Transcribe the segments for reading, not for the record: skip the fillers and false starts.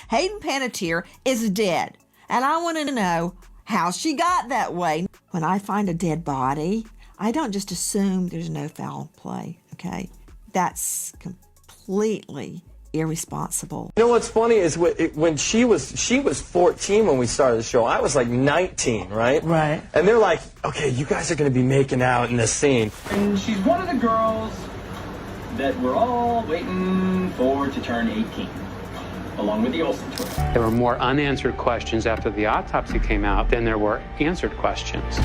Hayden Panettiere is dead, and I want to know how she got that way. When I find a dead body, I don't just assume there's no foul play, okay? That's completely irresponsible. You know what's funny is when she was 14 when we started the show. I was like 19, right? Right. And they're like, okay, you guys are going to be making out in this scene. And she's one of the girls that we're all waiting for to turn 18, along with the Olsen twins. There were more unanswered questions after the autopsy came out than there were answered questions.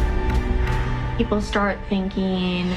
People start thinking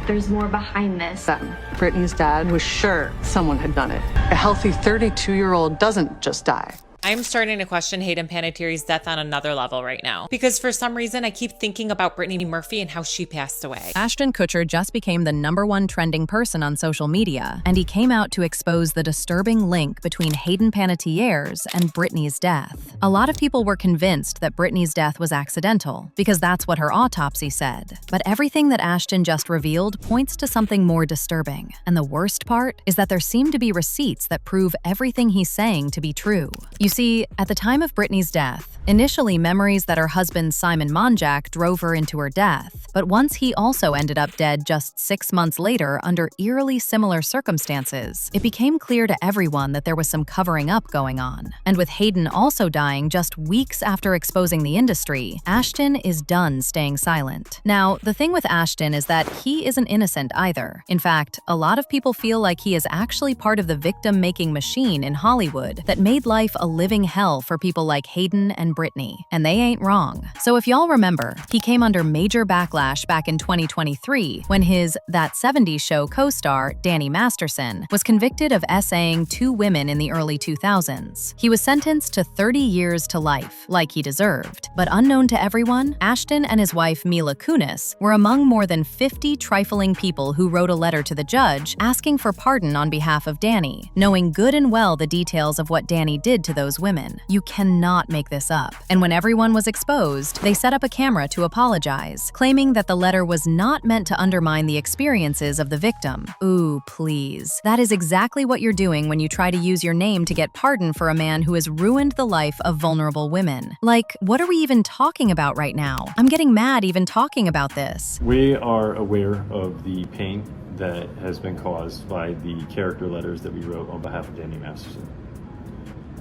there's more behind this. Brittany's dad was sure someone had done it. A healthy 32-year-old doesn't just die. I'm starting to question Hayden Panettiere's death on another level right now, because for some reason I keep thinking about Britany Murphy and how she passed away. Ashton Kutcher just became the #1 trending person on social media, and he came out to expose the disturbing link between Hayden Panettiere's and Britany's death. A lot of people were convinced that Britany's death was accidental, because that's what her autopsy said. But everything that Ashton just revealed points to something more disturbing. And the worst part is that there seem to be receipts that prove everything he's saying to be true. You see, at the time of Britany's death, initially memories that her husband Simon Monjack drove her into her death, but once he also ended up dead just 6 months later under eerily similar circumstances, it became clear to everyone that there was some covering up going on. And with Hayden also dying just weeks after exposing the industry, Ashton is done staying silent. Now, the thing with Ashton is that he isn't innocent either. In fact, a lot of people feel like he is actually part of the victim-making machine in Hollywood that made life a living hell for people like Hayden and Britany, and they ain't wrong. So if y'all remember, he came under major backlash back in 2023 when his That 70s Show co-star, Danny Masterson, was convicted of essaying 2 women in the early 2000s. He was sentenced to 30 years to life, like he deserved. But unknown to everyone, Ashton and his wife Mila Kunis were among more than 50 trifling people who wrote a letter to the judge asking for pardon on behalf of Danny, knowing good and well the details of what Danny did to those women. You cannot make this up. And when everyone was exposed, they set up a camera to apologize, claiming that the letter was not meant to undermine the experiences of the victim. Ooh, please. That is exactly what you're doing when you try to use your name to get pardon for a man who has ruined the life of vulnerable women. Like, what are we even talking about right now? I'm getting mad even talking about this. We are aware of the pain that has been caused by the character letters that we wrote on behalf of Danny Masterson.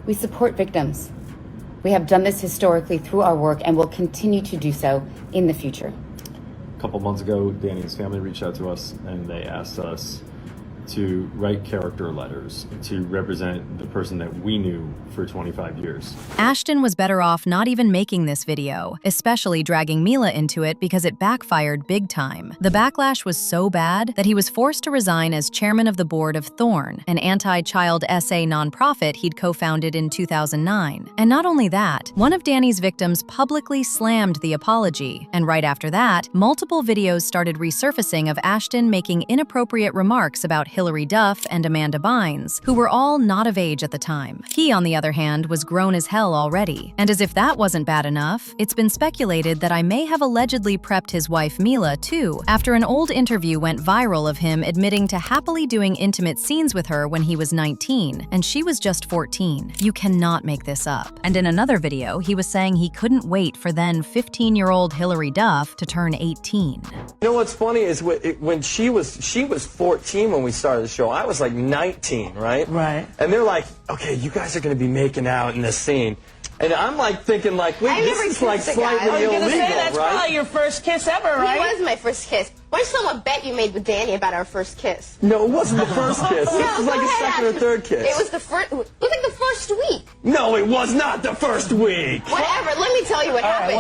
We support victims. We have done this historically through our work and will continue to do so in the future. A couple months ago, Danny's family reached out to us and they asked us to write character letters to represent the person that we knew for 25 years. Ashton was better off not even making this video, especially dragging Mila into it because it backfired big time. The backlash was so bad that he was forced to resign as chairman of the board of Thorn, an anti-child SA nonprofit he'd co-founded in 2009. And not only that, one of Danny's victims publicly slammed the apology, and right after that, multiple videos started resurfacing of Ashton making inappropriate remarks about Hilary Duff and Amanda Bynes, who were all not of age at the time. He, on the other hand, was grown as hell already. And as if that wasn't bad enough, it's been speculated that I may have allegedly prepped his wife Mila, too, after an old interview went viral of him admitting to happily doing intimate scenes with her when he was 19, and she was just 14. You cannot make this up. And in another video, he was saying he couldn't wait for then 15-year-old Hilary Duff to turn 18. You know what's funny is when she was 14 when we started the show. I was like 19, right? Right. And they're like, okay, you guys are going to be making out in this scene. And I'm like thinking like, wait, this is like slightly illegal, gonna say, that's right? probably your first kiss ever, right? It was my first kiss. Why don't you tell them a bet you made with Danny about our first kiss? No, it wasn't the first kiss. This was like a second or third kiss. It was the first. It was like the first week. No, it was not the first week. Whatever. Let me tell you what happened.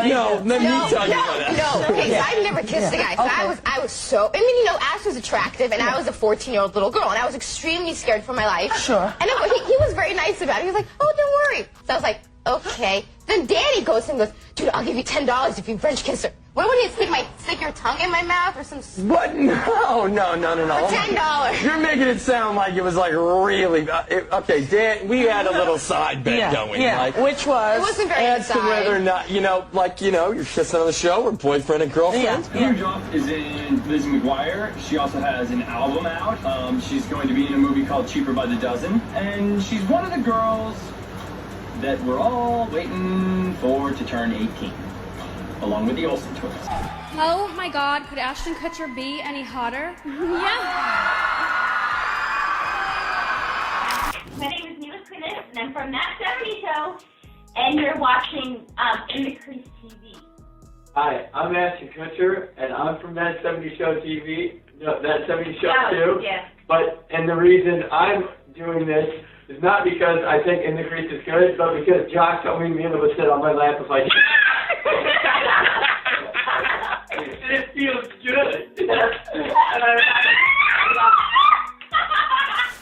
Let me tell you what happened. No. Okay, so I've never kissed a guy. So I was so. I mean, you know, Ash was attractive, and I was a 14-year-old little girl, and I was extremely scared for my life. Sure. And he was very nice about it. He was like, "Oh, don't worry." So I was like, "Okay." Then Danny goes and goes, "Dude, I'll give you $10 if you French kiss her." What would you stick your tongue in my mouth or some? What? No. For $10. You're making it sound like it was like really. Okay, Dan, we had a little side bet going. Yeah. Like, Which was? It wasn't very as to whether or not, you're kissing on the show or boyfriend and girlfriend. New job is in Lizzie McGuire. She also has an album out. She's going to be in a movie called Cheaper by the Dozen, and she's one of the girls that we're all waiting for to turn 18, along with the Olsen twins. Oh my God, could Ashton Kutcher be any hotter? Yeah. My name is Neela Krinis, and I'm from That 70 Show, and you're watching In the Crease TV. Hi, I'm Ashton Kutcher, and I'm from That 70 Show TV. No, That 70 Show too. Yeah. And the reason I'm doing this is not because I think In the Crease is good, but because Josh told me Mila would sit on my lap and like, it feels good.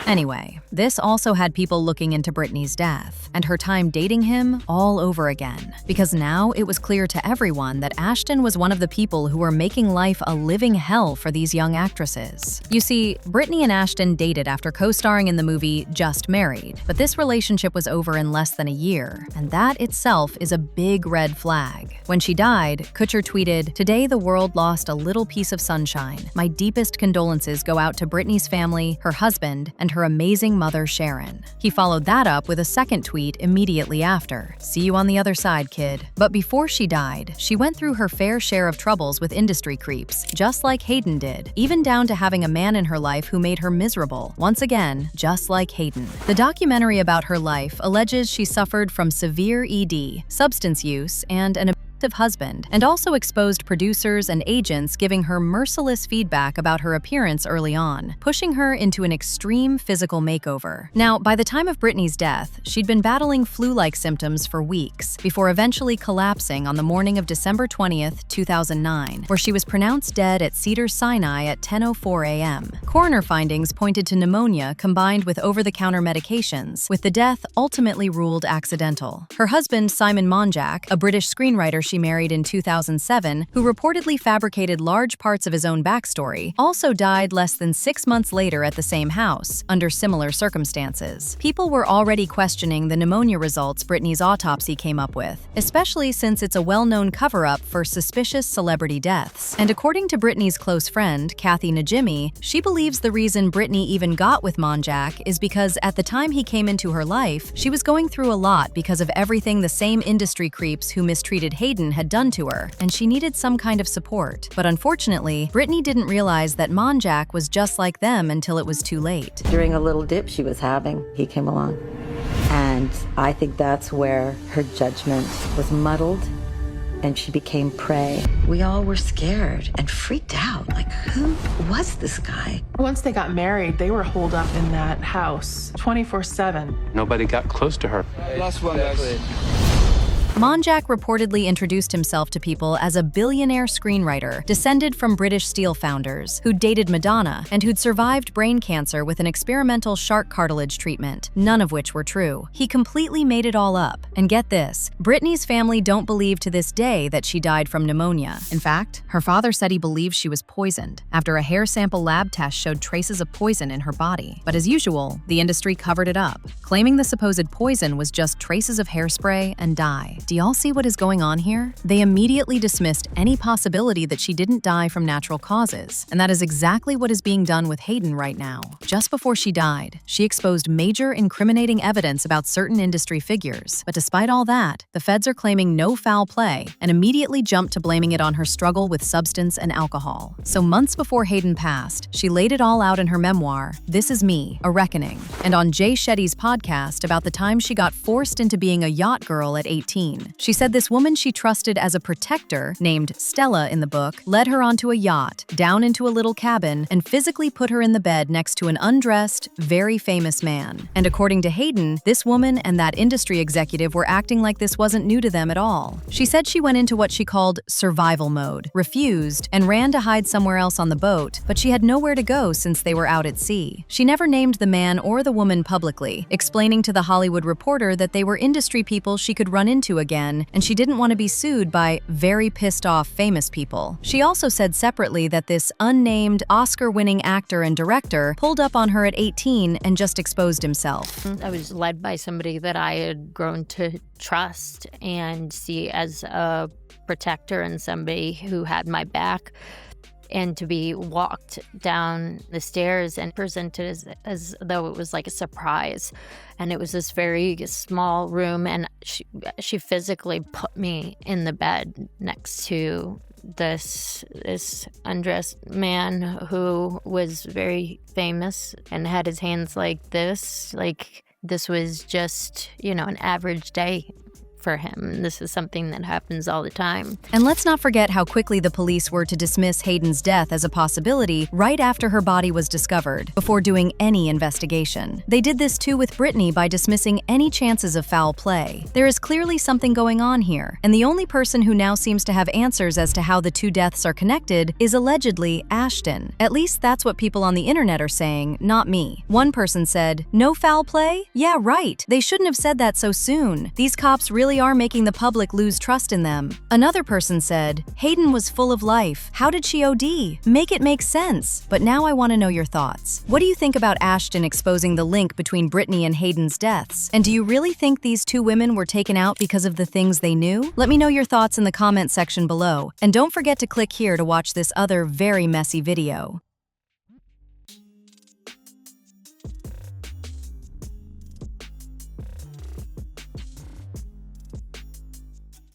Anyway, this also had people looking into Britney's death and her time dating him all over again, because now it was clear to everyone that Ashton was one of the people who were making life a living hell for these young actresses. You see, Britney and Ashton dated after co-starring in the movie Just Married, but this relationship was over in less than a year, and that itself is a big red flag. When she died, Kutcher tweeted, "Today the world lost a little piece of sunshine. My deepest condolences go out to Britney's family, her husband, and her amazing mother, Sharon." He followed that up with a second tweet immediately after. "See you on the other side, kid." But before she died, she went through her fair share of troubles with industry creeps, just like Hayden did, even down to having a man in her life who made her miserable. Once again, just like Hayden. The documentary about her life alleges she suffered from severe ED, substance use, and an husband, and also exposed producers and agents giving her merciless feedback about her appearance early on, pushing her into an extreme physical makeover. Now, by the time of Britney's death, she'd been battling flu-like symptoms for weeks, before eventually collapsing on the morning of December 20th, 2009, where she was pronounced dead at Cedars-Sinai at 10:04 a.m. Coroner findings pointed to pneumonia combined with over-the-counter medications, with the death ultimately ruled accidental. Her husband, Simon Monjack, a British screenwriter she married in 2007, who reportedly fabricated large parts of his own backstory, also died less than 6 months later at the same house, under similar circumstances. People were already questioning the pneumonia results Britney's autopsy came up with, especially since it's a well-known cover-up for suspicious celebrity deaths. And according to Britney's close friend, Kathy Najimy, she believes the reason Britney even got with Monjack is because at the time he came into her life, she was going through a lot because of everything the same industry creeps who mistreated Hayden had done to her, and she needed some kind of support. But unfortunately, Britney didn't realize that Monjack was just like them until it was too late. During a little dip she was having, he came along. And I think that's where her judgment was muddled, and she became prey. We all were scared and freaked out. Like, who was this guy? Once they got married, they were holed up in that house 24/7. Nobody got close to her. Last one, guys. Monjack reportedly introduced himself to people as a billionaire screenwriter descended from British steel founders who'd dated Madonna and who'd survived brain cancer with an experimental shark cartilage treatment, none of which were true. He completely made it all up. And get this, Britney's family don't believe to this day that she died from pneumonia. In fact, her father said he believes she was poisoned after a hair sample lab test showed traces of poison in her body. But as usual, the industry covered it up, claiming the supposed poison was just traces of hairspray and dye. Do y'all see what is going on here? They immediately dismissed any possibility that she didn't die from natural causes, and that is exactly what is being done with Hayden right now. Just before she died, she exposed major incriminating evidence about certain industry figures, but despite all that, the feds are claiming no foul play and immediately jumped to blaming it on her struggle with substance and alcohol. So months before Hayden passed, she laid it all out in her memoir, This Is Me, A Reckoning, and on Jay Shetty's podcast about the time she got forced into being a yacht girl at 18. She said this woman she trusted as a protector, named Stella in the book, led her onto a yacht, down into a little cabin, and physically put her in the bed next to an undressed, very famous man. And according to Hayden, this woman and that industry executive were acting like this wasn't new to them at all. She said she went into what she called survival mode, refused, and ran to hide somewhere else on the boat, but she had nowhere to go since they were out at sea. She never named the man or the woman publicly, explaining to The Hollywood Reporter that they were industry people she could run into again, and she didn't want to be sued by very pissed off famous people. She also said separately that this unnamed Oscar-winning actor and director pulled up on her at 18 and just exposed himself. I was led by somebody that I had grown to trust and see as a protector and somebody who had my back. and to be walked down the stairs and presented as though it was like a surprise. And it was this very small room, and she physically put me in the bed next to this undressed man who was very famous and had his hands like this. Like, this was just, an average day for him. This is something that happens all the time. And let's not forget how quickly the police were to dismiss Hayden's death as a possibility right after her body was discovered, before doing any investigation. They did this too with Britany by dismissing any chances of foul play. There is clearly something going on here, and the only person who now seems to have answers as to how the two deaths are connected is allegedly Ashton. At least that's what people on the internet are saying, not me. One person said, "No foul play? Yeah, right. They shouldn't have said that so soon. These cops really are making the public lose trust in them." Another person said, "Hayden was full of life. How did she OD? Make it make sense." But now I want to know your thoughts. What do you think about Ashton exposing the link between Britany and Hayden's deaths? And do you really think these two women were taken out because of the things they knew? Let me know your thoughts in the comment section below. And don't forget to click here to watch this other very messy video.